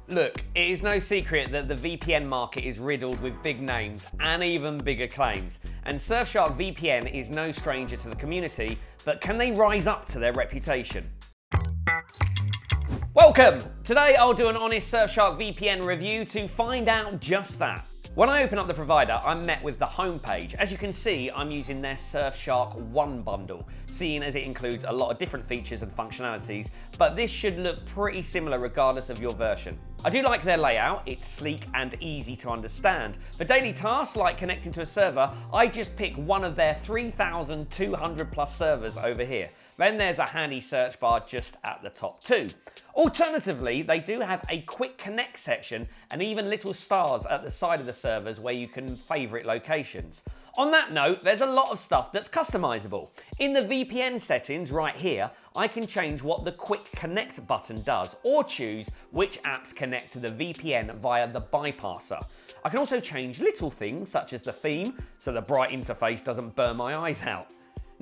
Look, it is no secret that the VPN market is riddled with big names and even bigger claims, and Surfshark VPN is no stranger to the community, but can they rise up to their reputation? Welcome! Today I'll do an honest Surfshark VPN review to find out just that. When I open up the provider, I'm met with the homepage. As you can see, I'm using their Surfshark One bundle, seeing as it includes a lot of different features and functionalities, but this should look pretty similar regardless of your version. I do like their layout, it's sleek and easy to understand. For daily tasks like connecting to a server, I just pick one of their 3,200 plus servers over here. Then there's a handy search bar just at the top too. Alternatively, they do have a quick connect section and even little stars at the side of the servers where you can favorite locations. On that note, there's a lot of stuff that's customizable. In the VPN settings right here, I can change what the quick connect button does or choose which apps connect to the VPN via the bypasser. I can also change little things such as the theme so the bright interface doesn't burn my eyes out.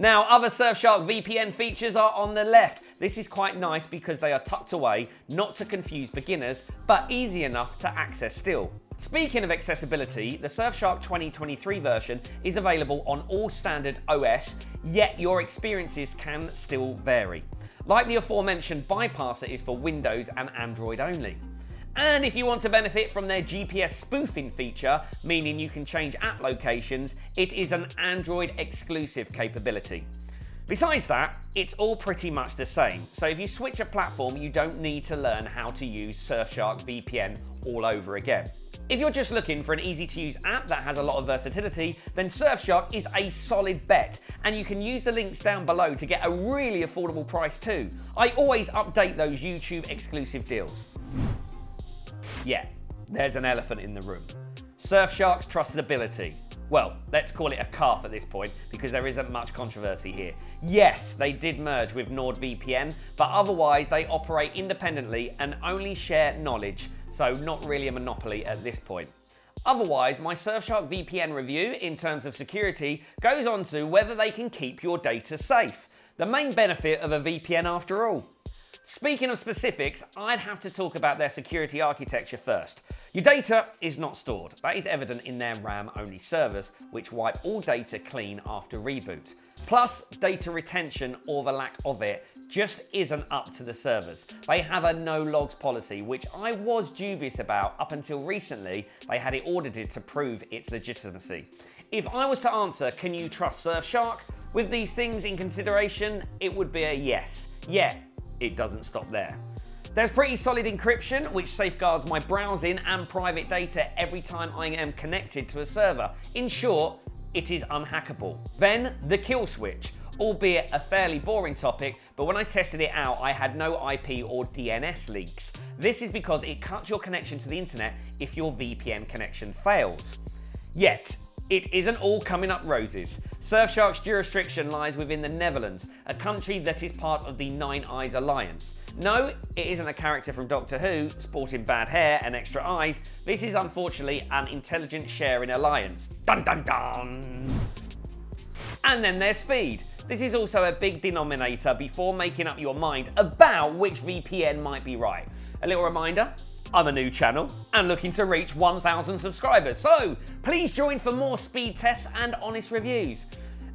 Now, other Surfshark VPN features are on the left. This is quite nice because they are tucked away, not to confuse beginners, but easy enough to access still. Speaking of accessibility, the Surfshark 2023 version is available on all standard OS, yet your experiences can still vary. Like the aforementioned bypasser is for Windows and Android only. And if you want to benefit from their GPS spoofing feature, meaning you can change app locations, it is an Android exclusive capability. Besides that, it's all pretty much the same. So if you switch a platform, you don't need to learn how to use Surfshark VPN all over again. If you're just looking for an easy to use app that has a lot of versatility, then Surfshark is a solid bet, and you can use the links down below to get a really affordable price too. I always update those YouTube exclusive deals. Yeah, there's an elephant in the room. Surfshark's trustability. Well, let's call it a calf at this point because there isn't much controversy here. Yes, they did merge with NordVPN, but otherwise they operate independently and only share knowledge, so not really a monopoly at this point. Otherwise, my Surfshark VPN review in terms of security goes on to whether they can keep your data safe. The main benefit of a VPN after all. Speaking of specifics, I'd have to talk about their security architecture first. Your data is not stored. That is evident in their RAM-only servers, which wipe all data clean after reboot. Plus, data retention, or the lack of it, just isn't up to the servers. They have a no logs policy, which I was dubious about up until recently they had it audited to prove its legitimacy. If I was to answer, can you trust Surfshark? With these things in consideration, it would be a yes. Yeah. It doesn't stop there. There's pretty solid encryption, which safeguards my browsing and private data every time I am connected to a server. In short, it is unhackable. Then the kill switch, albeit a fairly boring topic, but when I tested it out, I had no IP or DNS leaks. This is because it cuts your connection to the internet if your VPN connection fails. Yet, it isn't all coming up roses. Surfshark's jurisdiction lies within the Netherlands, a country that is part of the Nine Eyes Alliance. No, it isn't a character from Doctor Who, sporting bad hair and extra eyes. This is unfortunately an intelligent sharing alliance. Dun dun dun! And then there's speed. This is also a big denominator before making up your mind about which VPN might be right. A little reminder, I'm a new channel and looking to reach 1,000 subscribers, so please join for more speed tests and honest reviews.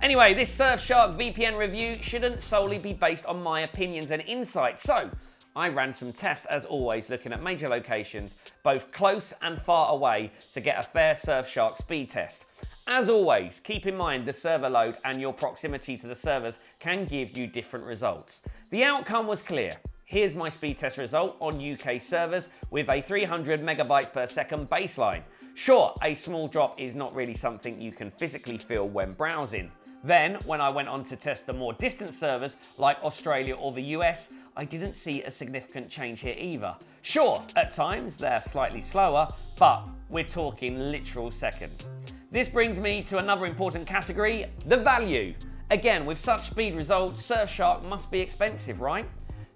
Anyway, this Surfshark VPN review shouldn't solely be based on my opinions and insights, so I ran some tests as always, looking at major locations, both close and far away, to get a fair Surfshark speed test. As always, keep in mind the server load and your proximity to the servers can give you different results. The outcome was clear. Here's my speed test result on UK servers with a 300 megabytes per second baseline. Sure, a small drop is not really something you can physically feel when browsing. Then, when I went on to test the more distant servers like Australia or the US, I didn't see a significant change here either. Sure, at times they're slightly slower, but we're talking literal seconds. This brings me to another important category, the value. Again, with such speed results, Surfshark must be expensive, right?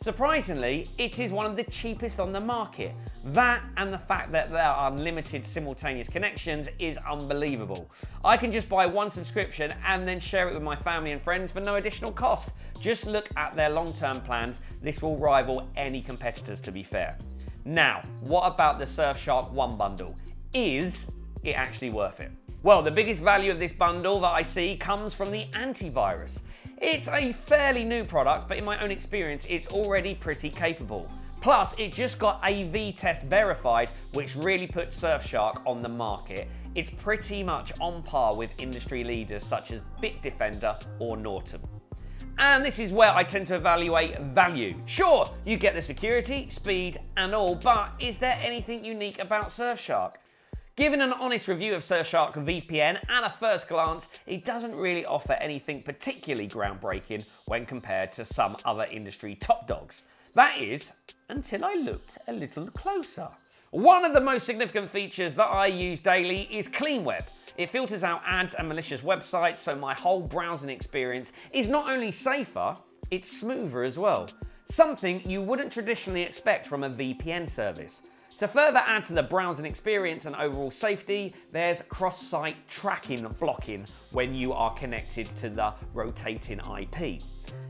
Surprisingly, it is one of the cheapest on the market. That and the fact that there are unlimited simultaneous connections is unbelievable. I can just buy one subscription and then share it with my family and friends for no additional cost. Just look at their long-term plans. This will rival any competitors, to be fair. Now, what about the Surfshark One bundle? Is it actually worth it? Well, the biggest value of this bundle that I see comes from the antivirus. It's a fairly new product, but in my own experience, it's already pretty capable. Plus, it just got AV test verified, which really puts Surfshark on the market. It's pretty much on par with industry leaders such as Bitdefender or Norton. And this is where I tend to evaluate value. Sure, you get the security, speed, and all, but is there anything unique about Surfshark? Given an honest review of Surfshark VPN at a first glance, it doesn't really offer anything particularly groundbreaking when compared to some other industry top dogs. That is, until I looked a little closer. One of the most significant features that I use daily is Clean Web. It filters out ads and malicious websites, so my whole browsing experience is not only safer, it's smoother as well. Something you wouldn't traditionally expect from a VPN service. To further add to the browsing experience and overall safety, there's cross-site tracking blocking when you are connected to the rotating IP.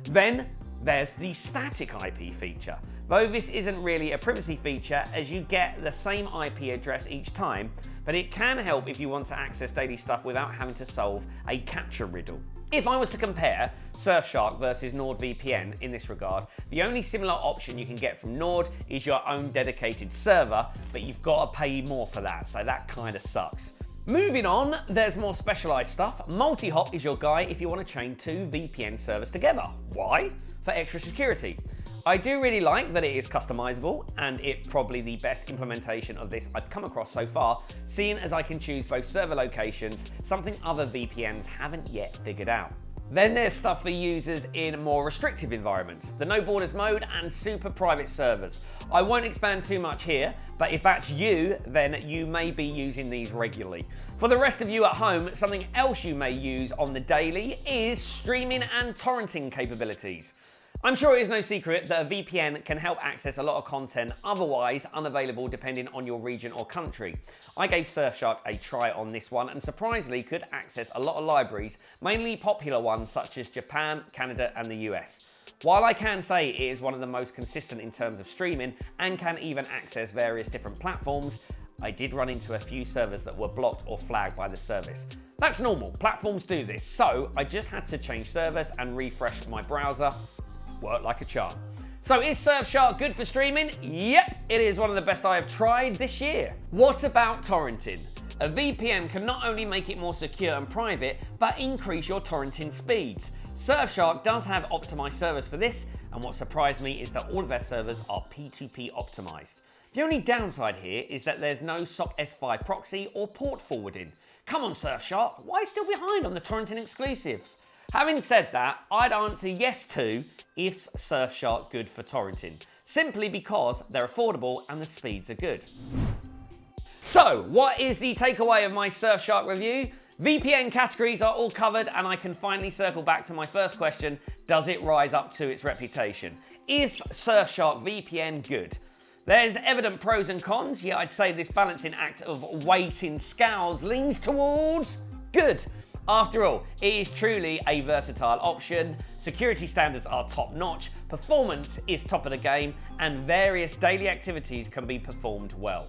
Then there's the static IP feature. Though this isn't really a privacy feature as you get the same IP address each time, but it can help if you want to access daily stuff without having to solve a capture riddle. If I was to compare Surfshark versus NordVPN in this regard, the only similar option you can get from Nord is your own dedicated server, but you've got to pay more for that, so that kind of sucks. Moving on, there's more specialized stuff. Multi-hop is your guy if you want to chain two VPN servers together. Why? For extra security. I do really like that it is customizable, and it's probably the best implementation of this I've come across so far, seeing as I can choose both server locations, something other VPNs haven't yet figured out. Then there's stuff for users in more restrictive environments, the no borders mode and super private servers. I won't expand too much here, but if that's you, then you may be using these regularly. For the rest of you at home, something else you may use on the daily is streaming and torrenting capabilities. I'm sure it is no secret that a VPN can help access a lot of content otherwise unavailable depending on your region or country. I gave Surfshark a try on this one and surprisingly could access a lot of libraries, mainly popular ones such as Japan, Canada and the US. While I can say it is one of the most consistent in terms of streaming and can even access various different platforms, I did run into a few servers that were blocked or flagged by the service. That's normal, platforms do this, so I just had to change servers and refresh my browser. Worked like a charm. So is Surfshark good for streaming? Yep, it is one of the best I have tried this year. What about torrenting? A VPN can not only make it more secure and private, but increase your torrenting speeds. Surfshark does have optimized servers for this, and what surprised me is that all of their servers are P2P optimized. The only downside here is that there's no SOC S5 proxy or port forwarding. Come on Surfshark, why still behind on the torrenting exclusives? Having said that, I'd answer yes to, is Surfshark good for torrenting? Simply because they're affordable and the speeds are good. So, what is the takeaway of my Surfshark review? VPN categories are all covered and I can finally circle back to my first question, does it rise up to its reputation? Is Surfshark VPN good? There's evident pros and cons, yet I'd say this balancing act of weight in scales leans towards good. After all, it is truly a versatile option, security standards are top notch, performance is top of the game, and various daily activities can be performed well.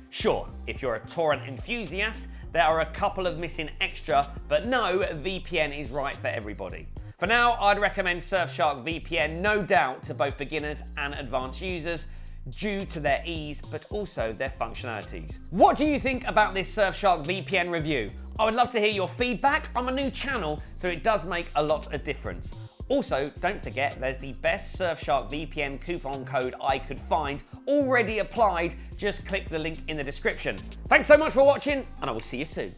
Sure, if you're a torrent enthusiast, there are a couple of missing extra, but no VPN is right for everybody. For now, I'd recommend Surfshark VPN no doubt to both beginners and advanced users, due to their ease, but also their functionalities. What do you think about this Surfshark VPN review? I would love to hear your feedback. I'm a new channel, so it does make a lot of difference. Also, don't forget, there's the best Surfshark VPN coupon code I could find already applied. Just click the link in the description. Thanks so much for watching, and I will see you soon.